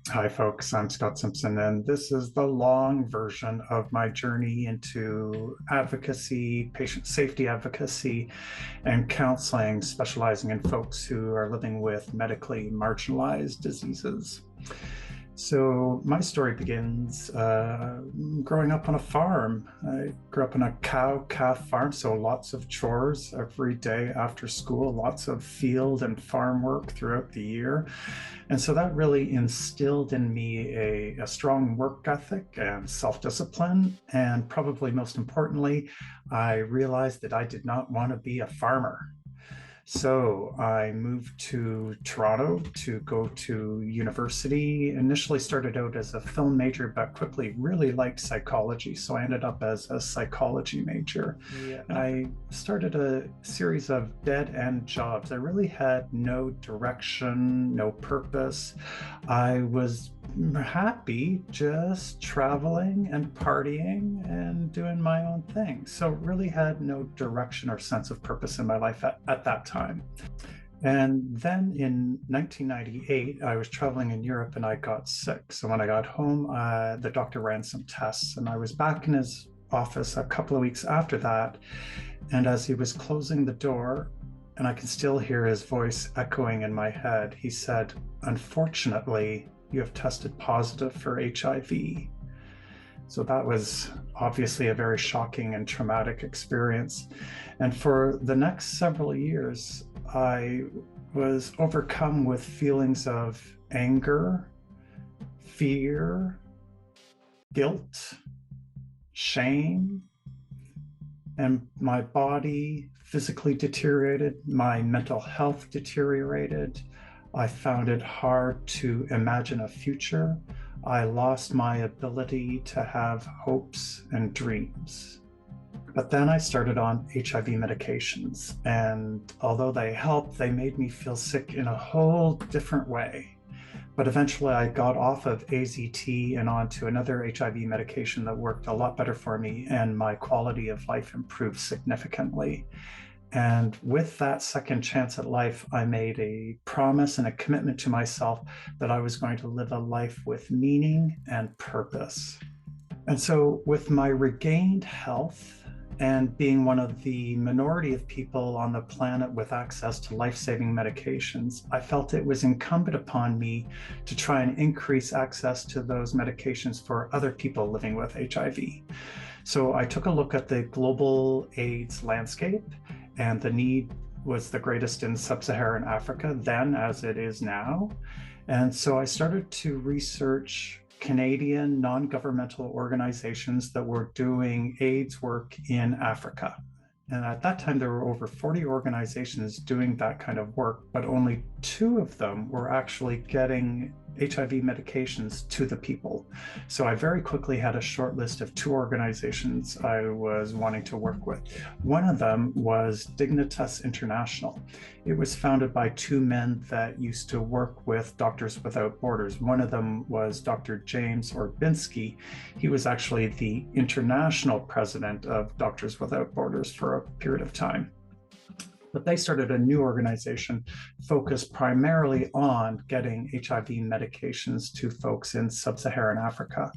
Hi, folks. I'm Scott Simpson, and this is the long version of my journey into advocacy, patient safety advocacy, and counseling, specializing in folks who are living with medically marginalized diseases. So, my story begins growing up on a farm. I grew up on a cow calf farm, so lots of chores every day after school, lots of field and farm work throughout the year. And so that really instilled in me a strong work ethic and self discipline. And probably most importantly, I realized that I did not want to be a farmer. So I moved to Toronto to go to university. Initially started out as a film major, but quickly really liked psychology. So I ended up as a psychology major. Yeah. I started a series of dead end jobs. I really had no direction, no purpose. I was happy just traveling and partying and doing my own thing. So really had no direction or sense of purpose in my life at that time. And then in 1998, I was traveling in Europe and I got sick. So when I got home, the doctor ran some tests and I was back in his office a couple of weeks after that. And as he was closing the door, and I can still hear his voice echoing in my head, he said, "Unfortunately, you have tested positive for HIV." So that was obviously a very shocking and traumatic experience. And for the next several years, I was overcome with feelings of anger, fear, guilt, shame, and my body physically deteriorated, my mental health deteriorated. I found it hard to imagine a future. I lost my ability to have hopes and dreams. But then I started on HIV medications, and although they helped, they made me feel sick in a whole different way. But eventually I got off of AZT and onto another HIV medication that worked a lot better for me, and my quality of life improved significantly. And with that second chance at life, I made a promise and a commitment to myself that I was going to live a life with meaning and purpose. And so, with my regained health and being one of the minority of people on the planet with access to life saving medications, I felt it was incumbent upon me to try and increase access to those medications for other people living with HIV. So, I took a look at the global AIDS landscape, and the need was the greatest in sub Saharan Africa then as it is now. And so I started to research Canadian non governmental organizations that were doing AIDS work in Africa. And at that time, there were over 40 organizations doing that kind of work, but only two of them were actually getting HIV medications to the people. So I very quickly had a short list of two organizations I was wanting to work with. One of them was Dignitas International. It was founded by two men that used to work with Doctors Without Borders. One of them was Dr. James Orbinski. He was actually the international president of Doctors Without Borders for a period of time. But they started a new organization focused primarily on getting HIV medications to folks in sub Saharan Africa.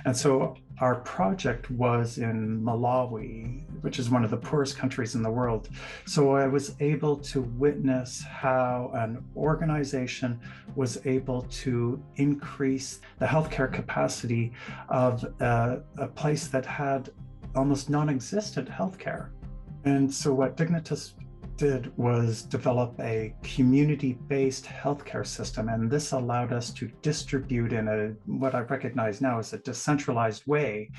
And so our project was in Malawi, which is one of the poorest countries in the world. So I was able to witness how an organization was able to increase the healthcare capacity of a place that had almost non existent healthcare. And so what Dignitas did was develop a community-based healthcare system, and this allowed us to distribute in a what I recognize now as a decentralized way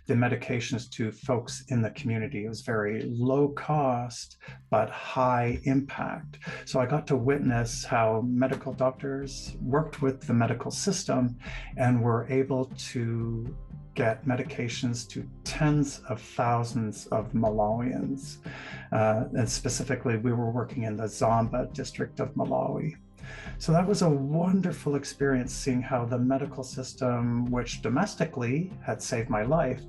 the medications to folks in the community. It was very low cost but high impact. So I got to witness how medical doctors worked with the medical system and were able to get medications to tens of thousands of Malawians. And specifically, we were working in the Zomba district of Malawi. So that was a wonderful experience seeing how the medical system, which domestically had saved my life,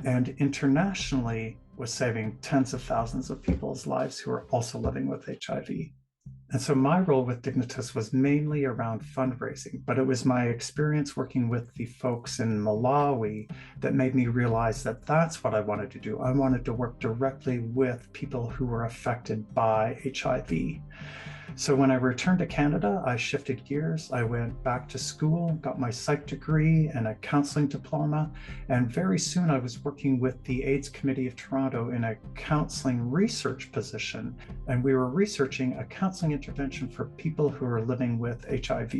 and internationally was saving tens of thousands of people's lives who are also living with HIV. And so my role with Dignitas was mainly around fundraising, but it was my experience working with the folks in Malawi that made me realize that that's what I wanted to do. I wanted to work directly with people who were affected by HIV. So when I returned to Canada, I shifted gears. I went back to school, got my psych degree and a counseling diploma. And very soon I was working with the AIDS Committee of Toronto in a counseling research position. And we were researching a counseling intervention for people who are living with HIV.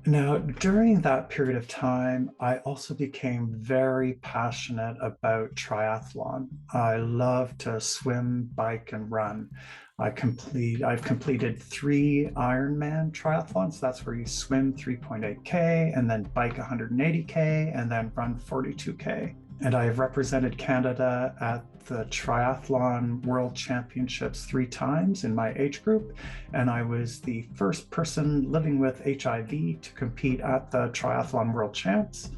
Now, during that period of time, I also became very passionate about triathlon. I love to swim, bike, and run. I've completed 3 Ironman triathlons. That's where you swim 3.8K and then bike 180K and then run 42K. And I have represented Canada at the Triathlon World Championships 3 times in my age group. And I was the first person living with HIV to compete at the Triathlon World Champs.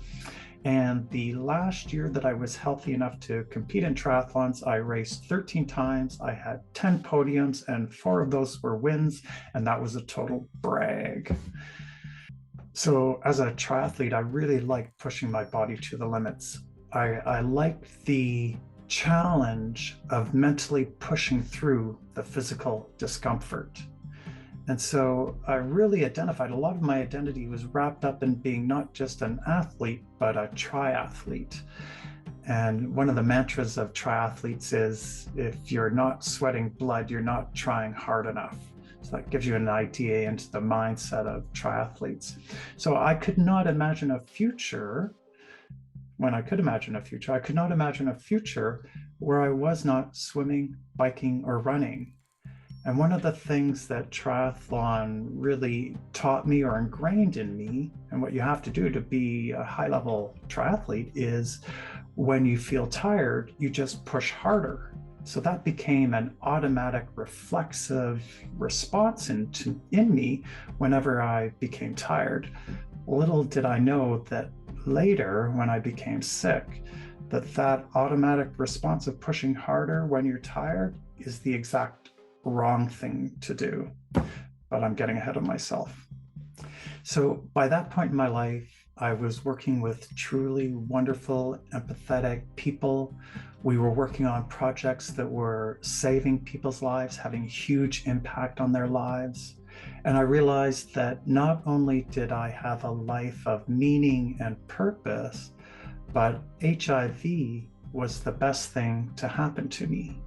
And the last year that I was healthy enough to compete in triathlons, I raced 13 times. I had 10 podiums, and 4 of those were wins. And that was a total brag. So, as a triathlete, I really like pushing my body to the limits. I like the challenge of mentally pushing through the physical discomfort. And so I really identified a lot of my identity was wrapped up in being not just an athlete, but a triathlete. And one of the mantras of triathletes is if you're not sweating blood, you're not trying hard enough. So that gives you an idea into the mindset of triathletes. So I could not imagine a future when I could imagine a future, I could not imagine a future where I was not swimming, biking, or running. And one of the things that triathlon really taught me or ingrained in me, and what you have to do to be a high level triathlete, is when you feel tired, you just push harder. So that became an automatic reflexive response in me whenever I became tired. Little did I know that later, when I became sick, that automatic response of pushing harder when you're tired is the exact wrong thing to do. But I'm getting ahead of myself. So by that point in my life, I was working with truly wonderful, empathetic people. We were working on projects that were saving people's lives, having a huge impact on their lives. And I realized that not only did I have a life of meaning and purpose, but HIV was the best thing to happen to me.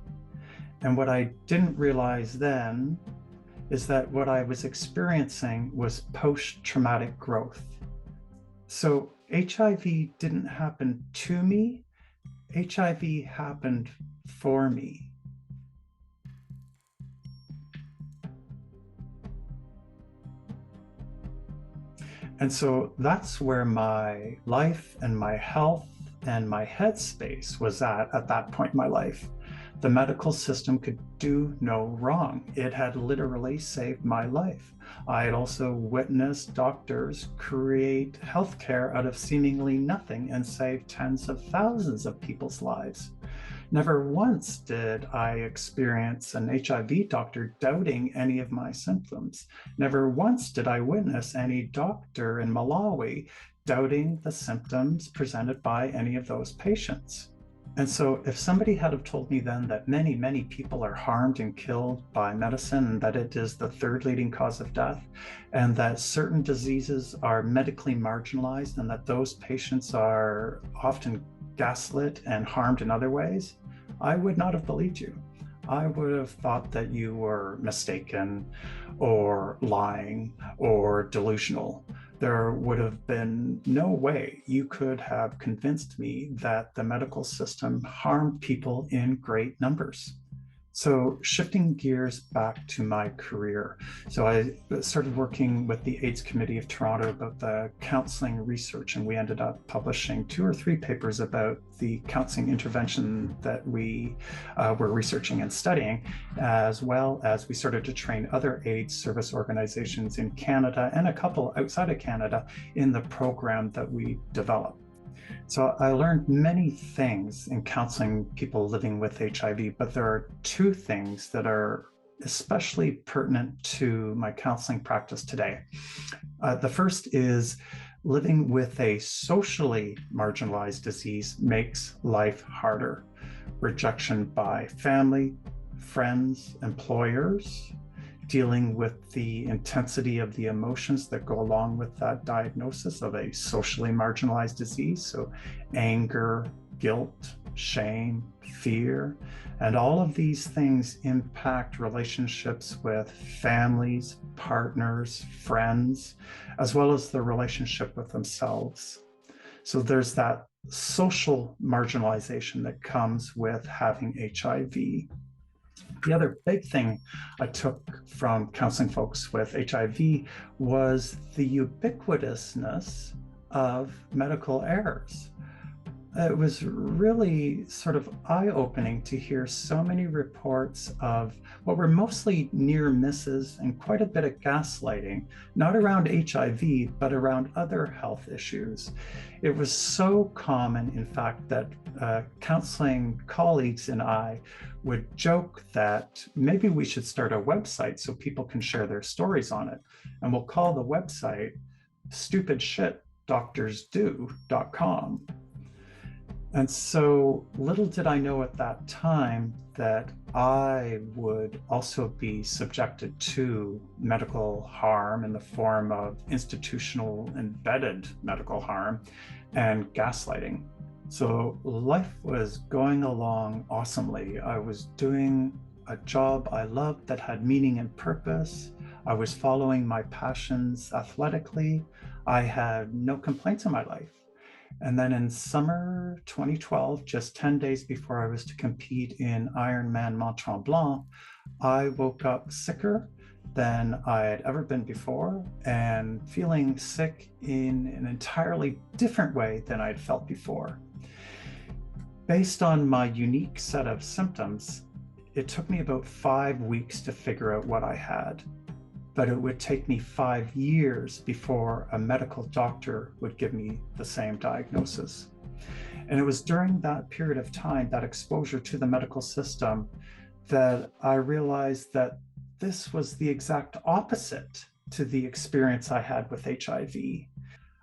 And what I didn't realize then is that what I was experiencing was post-traumatic growth. So HIV didn't happen to me, HIV happened for me. And so that's where my life and my health and my headspace was at that point in my life. The medical system could do no wrong. It had literally saved my life. I had also witnessed doctors create healthcare out of seemingly nothing and save tens of thousands of people's lives. Never once did I experience an HIV doctor doubting any of my symptoms. Never once did I witness any doctor in Malawi doubting the symptoms presented by any of those patients. And so if somebody had have told me then that many, many people are harmed and killed by medicine and that it is the 3rd leading cause of death and that certain diseases are medically marginalized and that those patients are often gaslit and harmed in other ways, I would not have believed you. I would have thought that you were mistaken or lying or delusional. There would have been no way you could have convinced me that the medical system harmed people in great numbers. So shifting gears back to my career. So I started working with the AIDS Committee of Toronto about the counseling research, and we ended up publishing 2 or 3 papers about the counseling intervention that we were researching and studying, as well as we started to train other AIDS service organizations in Canada and a couple outside of Canada in the program that we developed. So I learned many things in counseling people living with HIV, but there are 2 things that are especially pertinent to my counseling practice today. The first is living with a socially marginalized disease makes life harder. Rejection by family, friends, employers, dealing with the intensity of the emotions that go along with that diagnosis of a socially marginalized disease. So, anger, guilt, shame, fear, and all of these things impact relationships with families, partners, friends, as well as the relationship with themselves. So there's that social marginalization that comes with having HIV. The other big thing I took from counseling folks with HIV was the ubiquitousness of medical errors. It was really sort of eye-opening to hear so many reports of what were mostly near misses and quite a bit of gaslighting, not around HIV, but around other health issues. It was so common, in fact, that counseling colleagues and I would joke that maybe we should start a website so people can share their stories on it. And we'll call the website stupidshitdoctorsdo.com. And so little did I know at that time that I would also be subjected to medical harm in the form of institutional embedded medical harm and gaslighting. So life was going along awesomely. I was doing a job I loved that had meaning and purpose. I was following my passions athletically. I had no complaints in my life. And then in summer 2012, just 10 days before I was to compete in Ironman Mont Tremblant, I woke up sicker than I had ever been before and feeling sick in an entirely different way than I'd felt before. Based on my unique set of symptoms, it took me about 5 weeks to figure out what I had. But it would take me 5 years before a medical doctor would give me the same diagnosis. And it was during that period of time, that exposure to the medical system, that I realized that this was the exact opposite to the experience I had with HIV.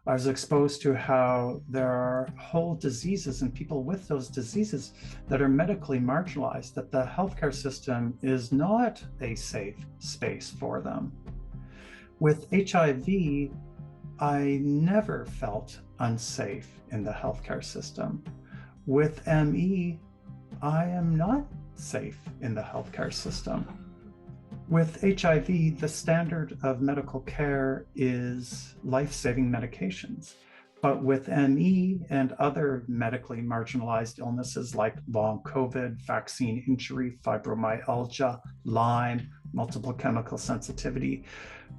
I was exposed to how there are whole diseases and people with those diseases that are medically marginalized, that the healthcare system is not a safe space for them. With HIV, I never felt unsafe in the healthcare system. With ME, I am not safe in the healthcare system. With HIV, the standard of medical care is life-saving medications. But with ME and other medically marginalized illnesses like long COVID, vaccine injury, fibromyalgia, Lyme, multiple chemical sensitivity,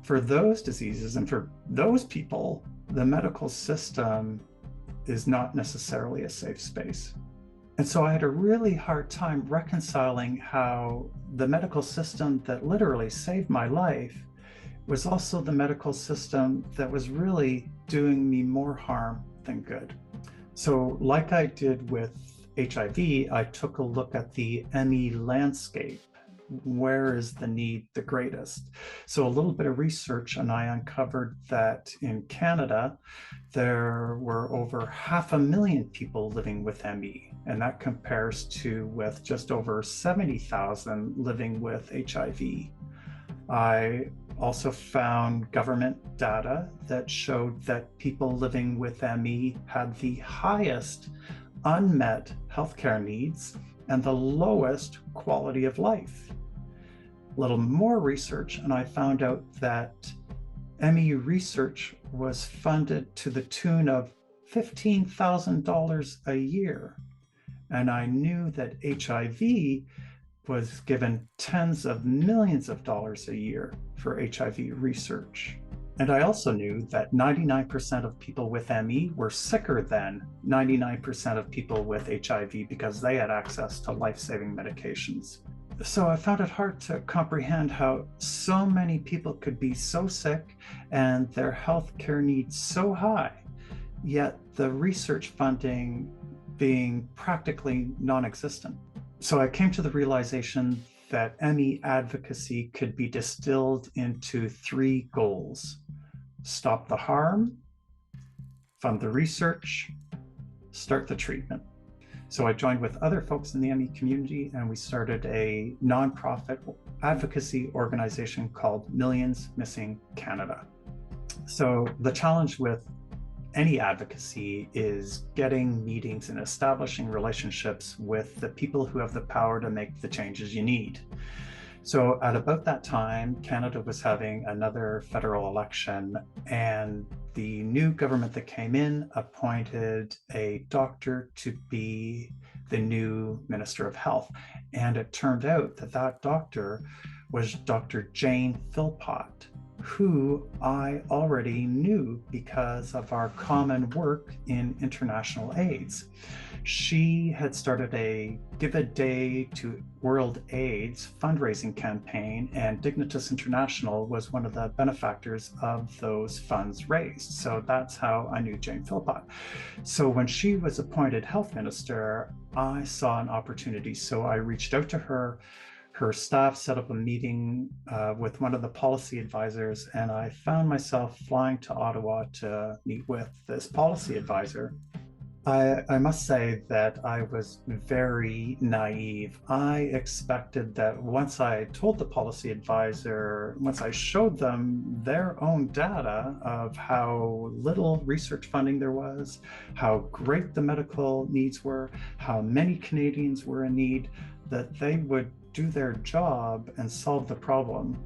for those diseases and for those people, the medical system is not necessarily a safe space. And so I had a really hard time reconciling how the medical system that literally saved my life was also the medical system that was really doing me more harm than good. So like I did with HIV, I took a look at the ME landscape. Where is the need the greatest? So a little bit of research, and I uncovered that in Canada, there were over 500,000 people living with ME, and that compares to with just over 70,000 living with HIV. I also found government data that showed that people living with ME had the highest unmet healthcare needs and the lowest quality of life. A little more research, and I found out that ME research was funded to the tune of $15,000 a year. And I knew that HIV was given tens of millions of dollars a year for HIV research. And I also knew that 99% of people with ME were sicker than 99% of people with HIV because they had access to life-saving medications. So I found it hard to comprehend how so many people could be so sick and their healthcare needs so high, yet the research funding being practically non-existent. So I came to the realization that ME advocacy could be distilled into 3 goals: stop the harm, fund the research, start the treatment. So I joined with other folks in the ME community, and we started a nonprofit advocacy organization called Millions Missing Canada. So the challenge with any advocacy is getting meetings and establishing relationships with the people who have the power to make the changes you need. So at about that time, Canada was having another federal election, and the new government that came in appointed a doctor to be the new Minister of Health. And it turned out that that doctor was Dr. Jane Philpott, who I already knew because of our common work in international AIDS. She had started a Give a Day to World AIDS fundraising campaign, and Dignitas International was one of the benefactors of those funds raised. So that's how I knew Jane Philpott. So when she was appointed health minister, I saw an opportunity. So I reached out to her. Her staff set up a meeting with one of the policy advisors, and I found myself flying to Ottawa to meet with this policy advisor. I must say that I was very naive. I expected that once I told the policy advisor, once I showed them their own data of how little research funding there was, how great the medical needs were, how many Canadians were in need, that they would do their job and solve the problem.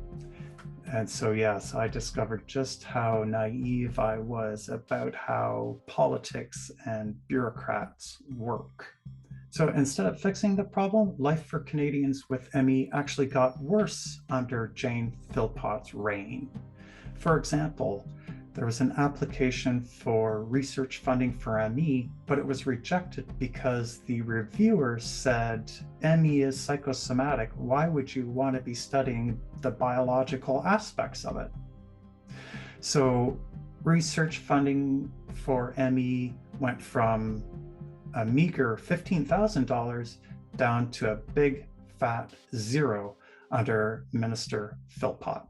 And so, yes, I discovered just how naive I was about how politics and bureaucrats work. So instead of fixing the problem, life for Canadians with ME actually got worse under Jane Philpott's reign. For example, there was an application for research funding for ME, but it was rejected because the reviewer said, ME is psychosomatic. Why would you want to be studying the biological aspects of it? So research funding for ME went from a meager $15,000 down to a big fat zero under Minister Philpott.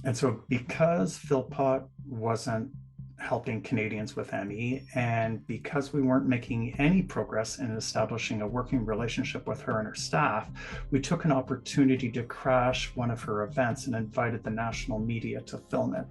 And so because Philpott wasn't helping Canadians with ME, and because we weren't making any progress in establishing a working relationship with her and her staff, we took an opportunity to crash one of her events and invited the national media to film it.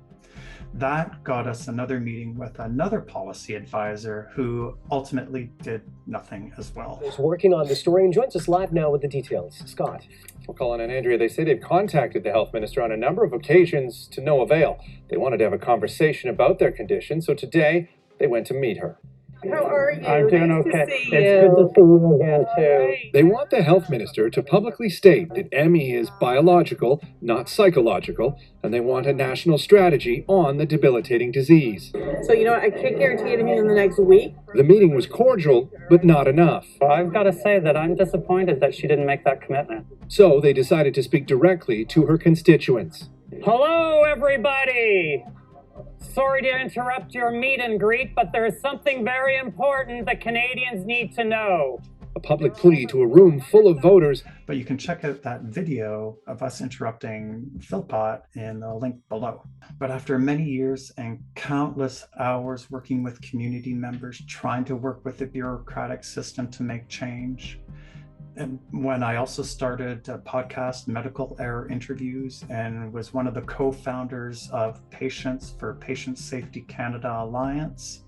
That got us another meeting with another policy advisor who ultimately did nothing as well. Is working on the story and joins us live now with the details. Scott. Well, Colin and Andrea, they say they've contacted the health minister on a number of occasions to no avail. They wanted to have a conversation about their condition, so today they went to meet her. How are you? I'm doing nice okay. To see It's you. good to see you again, too. Right. They want the health minister to publicly state that ME is biological, not psychological, and they want a national strategy on the debilitating disease. So, you know what? I can't guarantee anything in the next week. The meeting was cordial, but not enough. Well, I've got to say that I'm disappointed that she didn't make that commitment. So they decided to speak directly to her constituents. Hello, everybody! Sorry to interrupt your meet and greet, but there is something very important that Canadians need to know. A public plea to a room full of voters. But you can check out that video of us interrupting Philpott in the link below. But after many years and countless hours working with community members, trying to work with the bureaucratic system to make change, and when I also started a podcast, Medical Error Interviews, and was one of the co-founders of Patients for Patient Safety Canada Alliance,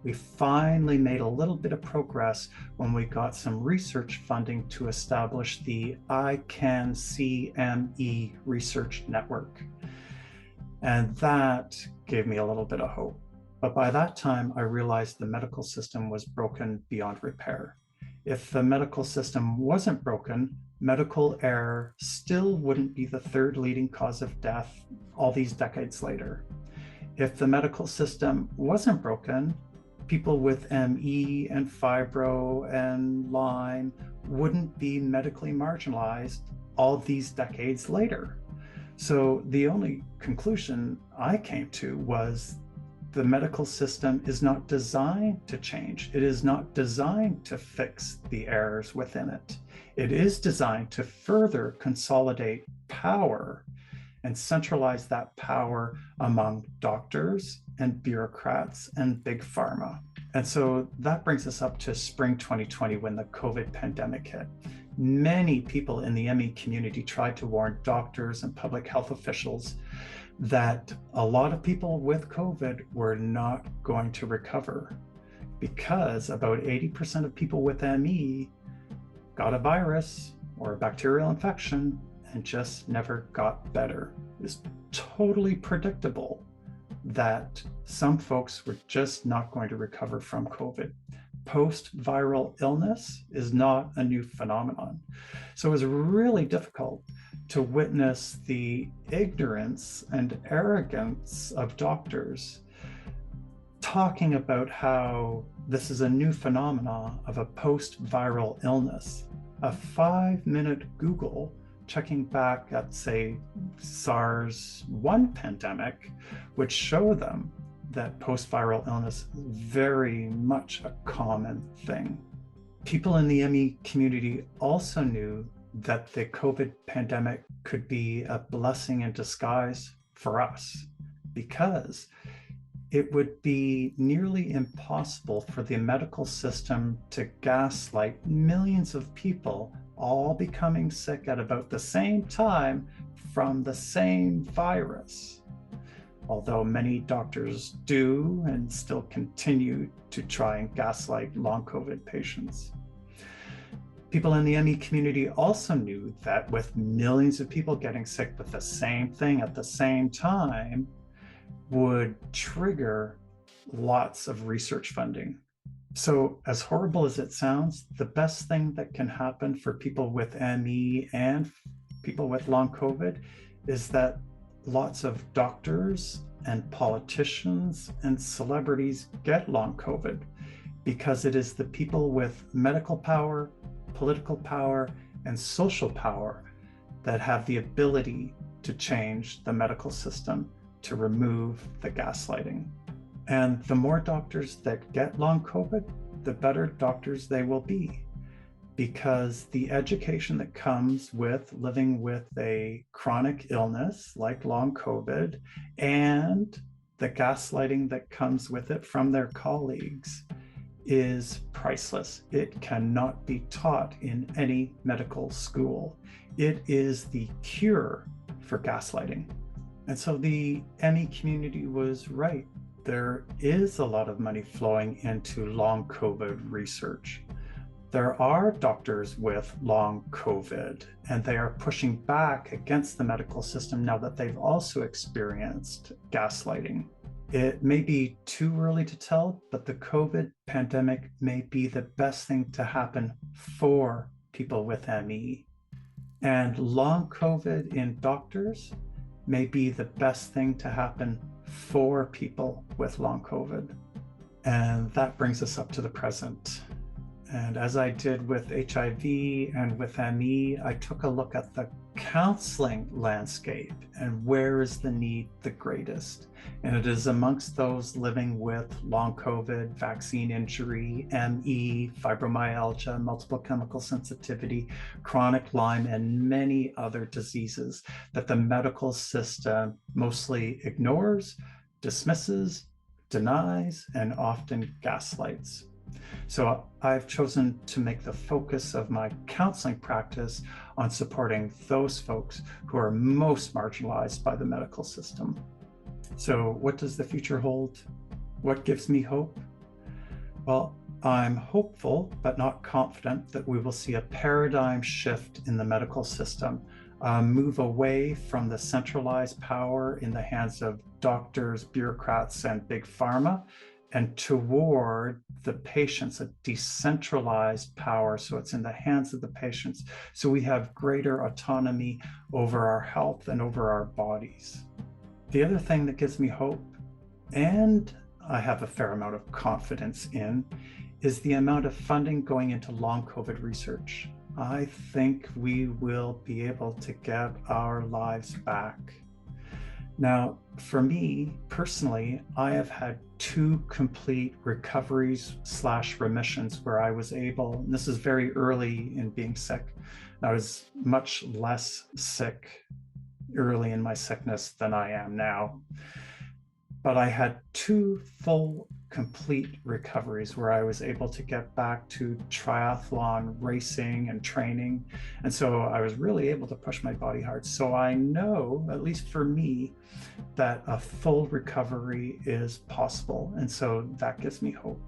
we finally made a little bit of progress when we got some research funding to establish the I Can See ME Research Network. And that gave me a little bit of hope. But by that time, I realized the medical system was broken beyond repair. If the medical system wasn't broken, medical error still wouldn't be the third leading cause of death all these decades later. If the medical system wasn't broken, people with ME and fibro and Lyme wouldn't be medically marginalized all these decades later. So the only conclusion I came to was the medical system is not designed to change. It is not designed to fix the errors within it. It is designed to further consolidate power and centralize that power among doctors and bureaucrats and big pharma. And so that brings us up to spring 2020 when the COVID pandemic hit. Many people in the ME community tried to warn doctors and public health officials that a lot of people with COVID were not going to recover because about 80% of people with ME got a virus or a bacterial infection and just never got better. It's totally predictable that some folks were just not going to recover from COVID. Post-viral illness is not a new phenomenon. So it was really difficult to witness the ignorance and arrogance of doctors talking about how this is a new phenomenon of a post-viral illness. A 5-minute Google checking back at, say, SARS-1 pandemic would show them that post-viral illness is very much a common thing. People in the ME community also knew that the COVID pandemic could be a blessing in disguise for us because it would be nearly impossible for the medical system to gaslight millions of people all becoming sick at about the same time from the same virus. Although many doctors do and still continue to try and gaslight long COVID patients. People in the ME community also knew that with millions of people getting sick with the same thing at the same time would trigger lots of research funding. So as horrible as it sounds, the best thing that can happen for people with ME and people with long COVID is that lots of doctors and politicians and celebrities get long COVID because it is the people with medical power, political power, and social power that have the ability to change the medical system to remove the gaslighting. And the more doctors that get long COVID, the better doctors they will be, because the education that comes with living with a chronic illness like long COVID and the gaslighting that comes with it from their colleagues is priceless. It cannot be taught in any medical school. It is the cure for gaslighting. And so the ME community was right. There is a lot of money flowing into long COVID research. There are doctors with long COVID, and they are pushing back against the medical system now that they've also experienced gaslighting. It may be too early to tell, but the COVID pandemic may be the best thing to happen for people with ME. And long COVID in doctors may be the best thing to happen for people with long COVID. And that brings us up to the present. And as I did with HIV and with ME, I took a look at the counseling landscape and where is the need the greatest. And it is amongst those living with long COVID, vaccine injury, ME, fibromyalgia, multiple chemical sensitivity, chronic Lyme, and many other diseases that the medical system mostly ignores, dismisses, denies, and often gaslights. So I've chosen to make the focus of my counseling practice on supporting those folks who are most marginalized by the medical system. So what does the future hold? What gives me hope? Well, I'm hopeful, but not confident that we will see a paradigm shift in the medical system, move away from the centralized power in the hands of doctors, bureaucrats, and big pharma, and toward the patients, a decentralized power. So it's in the hands of the patients. So we have greater autonomy over our health and over our bodies. The other thing that gives me hope, and I have a fair amount of confidence in, is the amount of funding going into long COVID research. I think we will be able to get our lives back. Now, for me personally, I have had 2 complete recoveries/remissions where I was able, and this is very early in being sick. I was much less sick early in my sickness than I am now. But I had 2 full, complete recoveries where I was able to get back to triathlon racing and training. And so I was really able to push my body hard. So I know, at least for me, that a full recovery is possible. And so that gives me hope.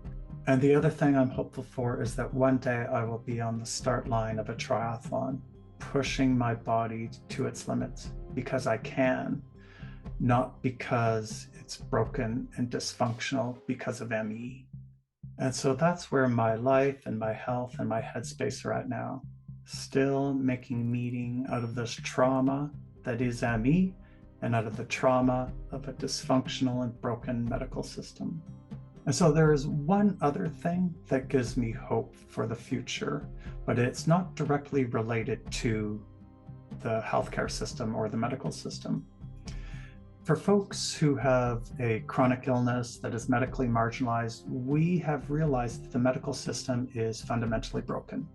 And the other thing I'm hopeful for is that one day I will be on the start line of a triathlon, pushing my body to its limits because I can, not because it's broken and dysfunctional because of ME. And so that's where my life and my health and my headspace are at now. Still making meaning out of this trauma that is ME and out of the trauma of a dysfunctional and broken medical system. And so there is one other thing that gives me hope for the future, but it's not directly related to the healthcare system or the medical system. For folks who have a chronic illness that is medically marginalized, we have realized that the medical system is fundamentally broken.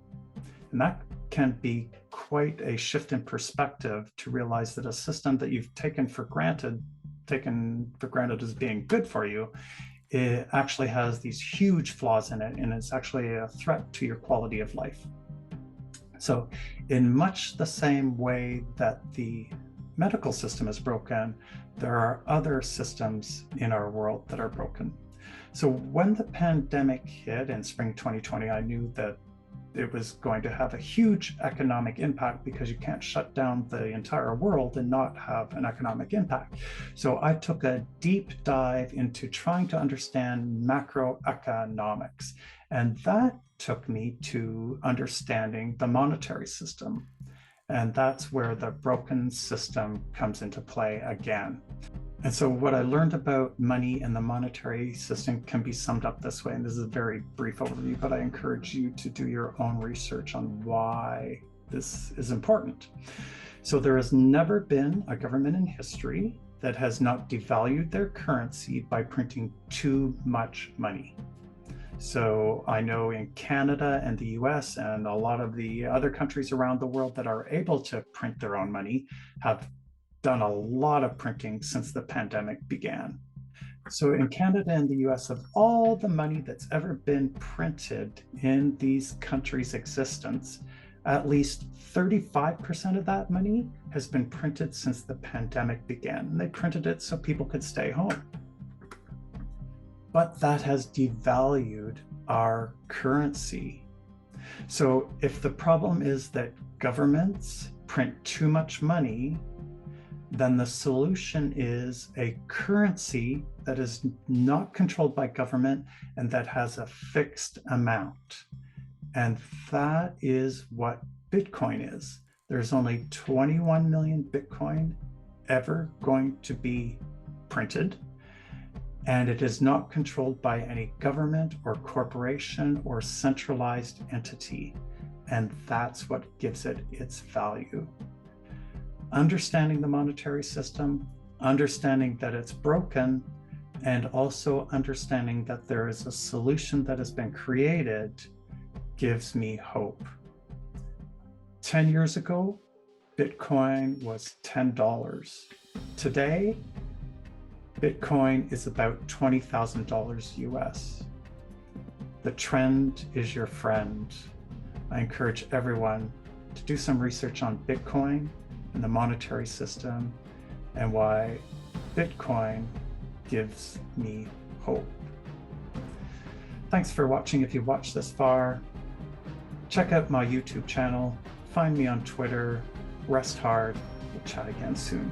And that can be quite a shift in perspective to realize that a system that you've taken for granted as being good for you, it actually has these huge flaws in it, and it's actually a threat to your quality of life. So in much the same way that the medical system is broken, there are other systems in our world that are broken. So when the pandemic hit in spring 2020, I knew that it was going to have a huge economic impact because you can't shut down the entire world and not have an economic impact. So I took a deep dive into trying to understand macroeconomics, and that took me to understanding the monetary system. And that's where the broken system comes into play again. And so what I learned about money and the monetary system can be summed up this way. And this is a very brief overview, but I encourage you to do your own research on why this is important. So there has never been a government in history that has not devalued their currency by printing too much money. So I know in Canada and the US and a lot of the other countries around the world that are able to print their own money have done a lot of printing since the pandemic began. So in Canada and the US, of all the money that's ever been printed in these countries' existence, at least 35% of that money has been printed since the pandemic began. And they printed it so people could stay home. But that has devalued our currency. So if the problem is that governments print too much money, then the solution is a currency that is not controlled by government and that has a fixed amount. And that is what Bitcoin is. There's only 21 million Bitcoin ever going to be printed. And it is not controlled by any government or corporation or centralized entity. And that's what gives it its value. Understanding the monetary system, understanding that it's broken, and also understanding that there is a solution that has been created gives me hope. 10 years ago, Bitcoin was $10. Today, Bitcoin is about $20,000 US. The trend is your friend. I encourage everyone to do some research on Bitcoin and the monetary system and why Bitcoin gives me hope. Thanks for watching if you've watched this far. Check out my YouTube channel. Find me on Twitter. Rest hard. We'll chat again soon.